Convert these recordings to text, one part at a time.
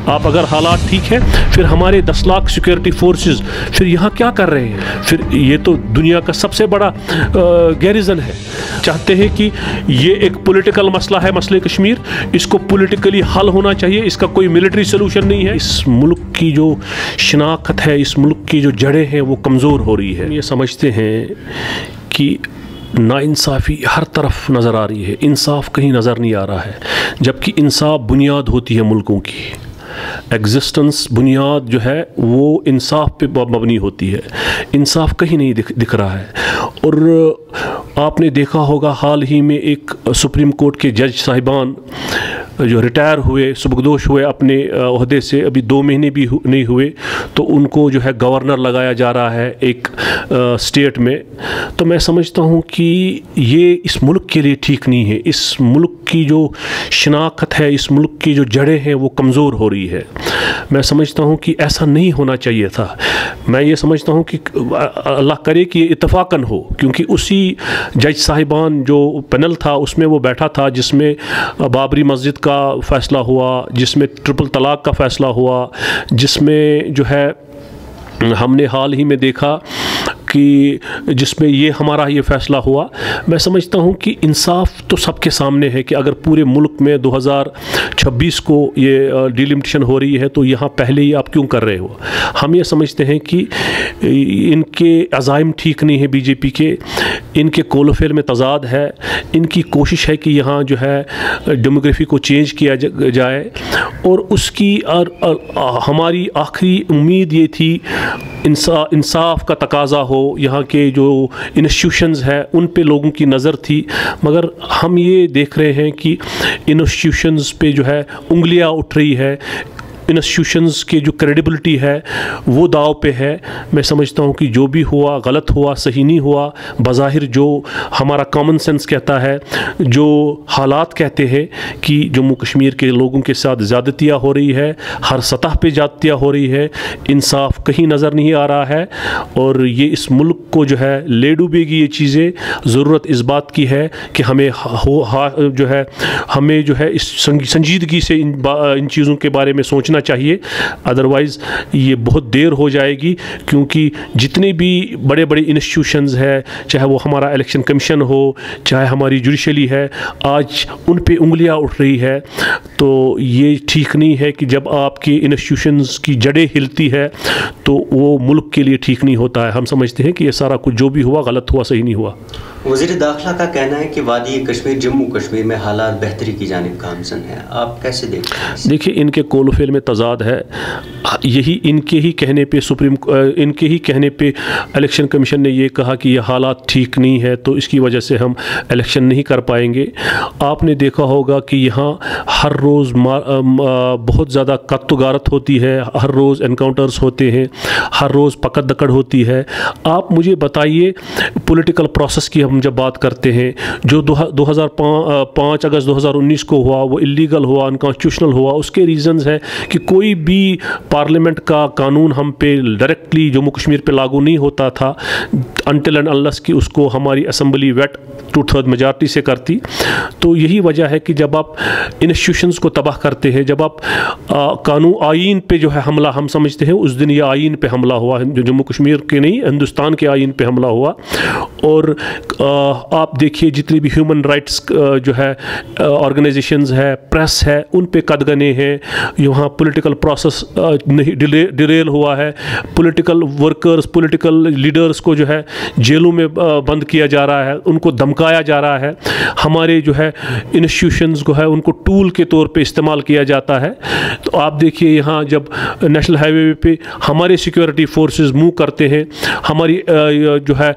आप अगर हालात ठीक है फिर हमारे 10 लाख सिक्योरिटी फोर्सेस फिर यहाँ क्या कर रहे हैं? फिर ये तो दुनिया का सबसे बड़ा गैरिजन है। चाहते हैं कि ये एक पॉलिटिकल मसला है, मसले कश्मीर, इसको पॉलिटिकली हल होना चाहिए, इसका कोई मिलिट्री सोल्यूशन नहीं है। इस मुल्क की जो शनाख्त है, इस मुल्क की जो जड़ें हैं वो कमज़ोर हो रही है। ये समझते हैं कि नाइंसाफ़ी हर तरफ नज़र आ रही है, इंसाफ कहीं नज़र नहीं आ रहा है, जबकि इंसाफ बुनियाद होती है मुल्कों की। एग्जिस्टेंस बुनियाद जो है वो इंसाफ पे मबनी होती है, इंसाफ कहीं नहीं दिख रहा है। और आपने देखा होगा हाल ही में एक सुप्रीम कोर्ट के जज साहिबान जो रिटायर हुए, सुबकदोश हुए अपने ओहदे से, अभी 2 महीने भी नहीं हुए, तो उनको जो है गवर्नर लगाया जा रहा है एक स्टेट में। तो मैं समझता हूँ कि ये इस मुल्क के लिए ठीक नहीं है। इस मुल्क की जो शनाख्त है, इस मुल्क की जो जड़ें हैं वो कमज़ोर हो रही है। मैं समझता हूँ कि ऐसा नहीं होना चाहिए था। मैं ये समझता हूँ कि अल्लाह करे कि ये इत्तफाकन हो, क्योंकि उसी जज साहिबान जो पैनल था उसमें वो बैठा था जिसमें बाबरी मस्जिद का फ़ैसला हुआ, जिसमें ट्रिपल तलाक का फ़ैसला हुआ, जिसमें जो है हमने हाल ही में देखा कि जिसमें ये हमारा ये फ़ैसला हुआ। मैं समझता हूँ कि इंसाफ तो सबके सामने है कि अगर पूरे मुल्क में 2026 को ये डिलिमिटेशन हो रही है तो यहाँ पहले ही आप क्यों कर रहे हो? हम ये समझते हैं कि इनके अज़ाइम ठीक नहीं है, बीजेपी के, इनके कोलोफेर में तज़ाद है, इनकी कोशिश है कि यहाँ जो है डेमोग्राफी को चेंज किया जाए, और उसकी हमारी आखिरी उम्मीद ये थी इंसाफ का तकाज़ा हो, यहाँ के जो इंस्टीट्यूशंस हैं उन पे लोगों की नज़र थी। मगर हम ये देख रहे हैं कि इंस्टीट्यूशंस पे जो है उंगलियां उठ रही है, इंस्टीट्यूशंस की जो क्रेडिबिलिटी है वो दाव पे है। मैं समझता हूँ कि जो भी हुआ गलत हुआ, सही नहीं हुआ। बज़ाहिर जो हमारा कॉमन सेंस कहता है, जो हालात कहते हैं कि जम्मू कश्मीर के लोगों के साथ ज़्यादतियाँ हो रही है, हर सतह पे ज़्यादतियाँ हो रही है, इंसाफ कहीं नज़र नहीं आ रहा है, और ये इस मुल्क को जो है ले डूबेगी ये चीज़ें। ज़रूरत इस बात की है कि हमें हमें जो है इस संजीदगी से इन चीज़ों के बारे में सोचना चाहिए, अदरवाइज़ ये बहुत देर हो जाएगी। क्योंकि जितने भी बड़े बड़े इंस्टीट्यूशंस हैं, चाहे वो हमारा इलेक्शन कमीशन हो, चाहे हमारी जुडिशरी है, आज उन पे उंगलियां उठ रही है। तो ये ठीक नहीं है कि जब आपके इंस्टीट्यूशंस की जड़ें हिलती है तो वो मुल्क के लिए ठीक नहीं होता है। हम समझते हैं कि ये सारा कुछ जो भी हुआ गलत हुआ, सही नहीं हुआ। वज़ीर दाखिला का कहना है कि वादी कश्मीर जम्मू कश्मीर में हालात बेहतरी की जानिब गामज़न है, आप कैसे देखते हैं? देखिए, इनके कोलोफेल में तज़ाद है। यही इनके ही कहने पे इलेक्शन कमीशन ने ये कहा कि ये हालात ठीक नहीं है, तो इसकी वजह से हम इलेक्शन नहीं कर पाएंगे। आपने देखा होगा कि यहाँ हर रोज़ बहुत ज़्यादा कत्तुगारत होती है, हर रोज़ एनकाउंटर्स होते हैं, हर रोज़ पकड़ दकड़ होती है। आप मुझे बताइए, पॉलिटिकल प्रोसेस की हम जब बात करते हैं, जो 5 अगस्त 2019 को हुआ वो इलीगल हुआ, अनकॉन्स्टिट्यूशनल हुआ, उसके रीज़न्स है कि कोई भी पार्लियामेंट का कानून हम पे डायरेक्टली जम्मू कश्मीर पे लागू नहीं होता था अनटिल एंड अनलेस कि उसको हमारी असेंबली वेट 2/3 मेजॉरिटी से करती। तो यही वजह है कि जब आप इंस्टीट्यूशंस को तबाह करते हैं, जब आप कानून आईन पे जो है हमला, हम समझते हैं उस दिन ये आईन पे हमला हुआ, जो जम्मू कश्मीर के नहीं हिंदुस्तान के आईन पे हमला हुआ। और आप देखिए जितनी भी ह्यूमन राइट्स जो है ऑर्गेनाइजेशंस है, प्रेस है, उन पे कदगने हैं। यहाँ पॉलिटिकल प्रोसेस नहीं डिरेल हुआ है, पॉलिटिकल वर्कर्स, पॉलिटिकल लीडर्स को जो है जेलों में बंद किया जा रहा है, उनको धमकाया जा रहा है। हमारे जो है इंस्टीट्यूशंस को है उनको टूल के तौर पे इस्तेमाल किया जाता है। तो आप देखिए यहाँ जब नेशनल हाईवे पे हमारे सिक्योरिटी फोर्सेस मूव करते हैं, हमारी जो है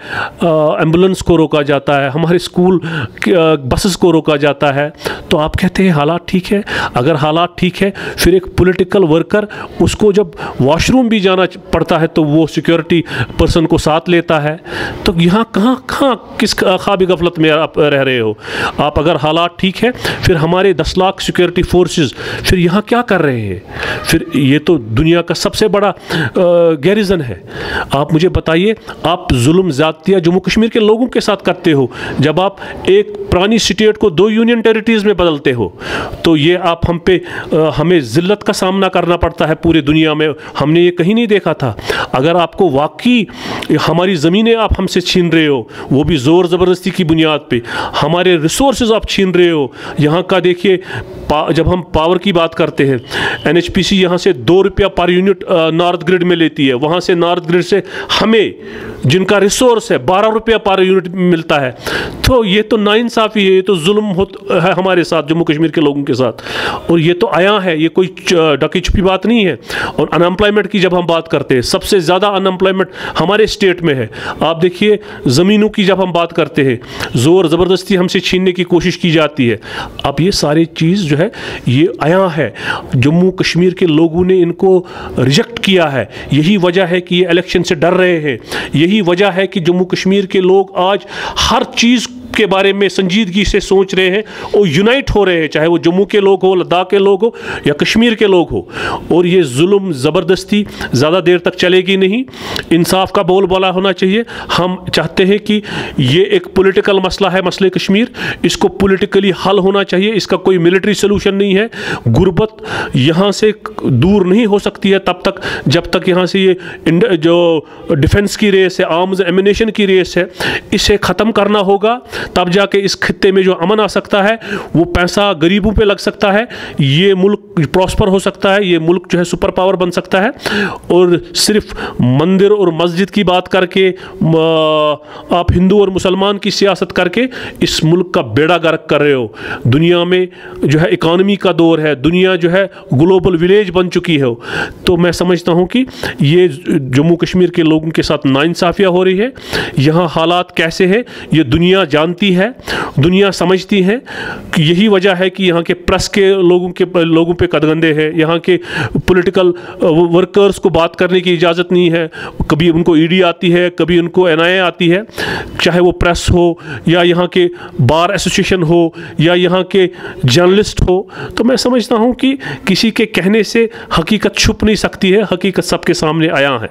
एम्बुलेंस को रोका जाता है, हमारे स्कूल बसेस को रोका जाता है, तो आप कहते हैं हालात ठीक है। अगर हालात ठीक है फिर एक पॉलिटिकल वर्कर उसको जब वॉशरूम भी जाना पड़ता है तो वो सिक्योरिटी पर्सन को साथ लेता है। तो यहाँ कहाँ किस ख्वाब गफलत में आप रह रहे हो? आप अगर हालात ठीक है फिर हमारे 10 लाख सिक्योरिटी फोर्सेस फिर यहाँ क्या कर रहे हैं? फिर ये तो दुनिया का सबसे बड़ा गैरिजन है। आप मुझे बताइए, आप जुल्म ज़्यादतियाँ जम्मू कश्मीर के लोगों के साथ साथ करते हो, जब आप एक पुरानी स्टेट को 2 यूनियन टेरिटरीज में बदलते हो, तो ये आप हमें ज़िल्लत का सामना करना पड़ता है पूरी दुनिया में। हमने ये कहीं नहीं देखा था। अगर आपको वाकई हमारी ज़मीनें आप हमसे छीन रहे हो, वो भी ज़ोर ज़बरदस्ती की बुनियाद पे, हमारे रिसोर्सेज आप छीन रहे हो। यहाँ का देखिए, जब हम पावर की बात करते हैं, NHPC यहाँ से 2 रुपया पर यूनिट नॉर्थ ग्रिड में लेती है, वहाँ से नॉर्थ ग्रिड से हमें जिनका रिसोर्स है 12 रुपया पर यूनिट मिलता है। तो ये तो नाइंसाफ़ी है, ये तो जुल्म है हमारे साथ, जम्मू कश्मीर के लोगों के साथ। और ये तो आया है, ये कोई ढकी छुपी बात नहीं है। और अनएम्प्लॉयमेंट की जब हम बात करते हैं, सबसे ज़्यादा अनएम्प्लॉयमेंट हमारे स्टेट में है। आप देखिए, ज़मीनों की जब हम बात करते हैं, ज़ोर ज़बरदस्ती हमसे छीनने की कोशिश की जाती है। अब ये सारी चीज़ जो है ये आया है, जम्मू कश्मीर के लोगों ने इनको रिजेक्ट किया है। यही वजह है कि ये इलेक्शन से डर रहे हैं। यही वजह है कि जम्मू कश्मीर के लोग आज हर चीज़ के बारे में संजीदगी से सोच रहे हैं और यूनाइट हो रहे हैं, चाहे वो जम्मू के लोग हो, लद्दाख के लोग हो या कश्मीर के लोग हो। और ये जुल्म ज़बरदस्ती ज़्यादा देर तक चलेगी नहीं। इंसाफ का बोलबाला होना चाहिए। हम चाहते हैं कि ये एक पॉलिटिकल मसला है, मसले कश्मीर, इसको पॉलिटिकली हल होना चाहिए। इसका कोई मिलिट्री सोल्यूशन नहीं है। गुर्बत यहाँ से दूर नहीं हो सकती है तब तक जब तक यहाँ से ये जो डिफेंस की रेस है, आर्म्स एमिनेशन की रेस है, इसे ख़त्म करना होगा। तब जाके इस खित्ते में जो अमन आ सकता है, वो पैसा गरीबों पे लग सकता है, ये मुल्क प्रॉस्पर हो सकता है, ये मुल्क जो है सुपर पावर बन सकता है। और सिर्फ मंदिर और मस्जिद की बात करके, आप हिंदू और मुसलमान की सियासत करके इस मुल्क का बेड़ा गर्क कर रहे हो। दुनिया में जो है इकॉनमी का दौर है, दुनिया जो है ग्लोबल विलेज बन चुकी है। तो मैं समझता हूँ कि ये जम्मू कश्मीर के लोगों के साथ नाइंसाफिया हो रही है। यहाँ हालात कैसे हैं ये दुनिया जानती है, दुनिया समझती है। कि यही वजह है कि यहाँ के प्रेस के लोगों पे कदगंदे हैं। यहाँ के पॉलिटिकल वर्कर्स को बात करने की इजाज़त नहीं है। कभी उनको ईडी आती है, कभी उनको NIA आती है, चाहे वो प्रेस हो या यहाँ के बार एसोसिएशन हो या यहाँ के जर्नलिस्ट हो। तो मैं समझता हूँ कि किसी के कहने से हकीकत छुप नहीं सकती है, हकीकत सबके सामने आया है।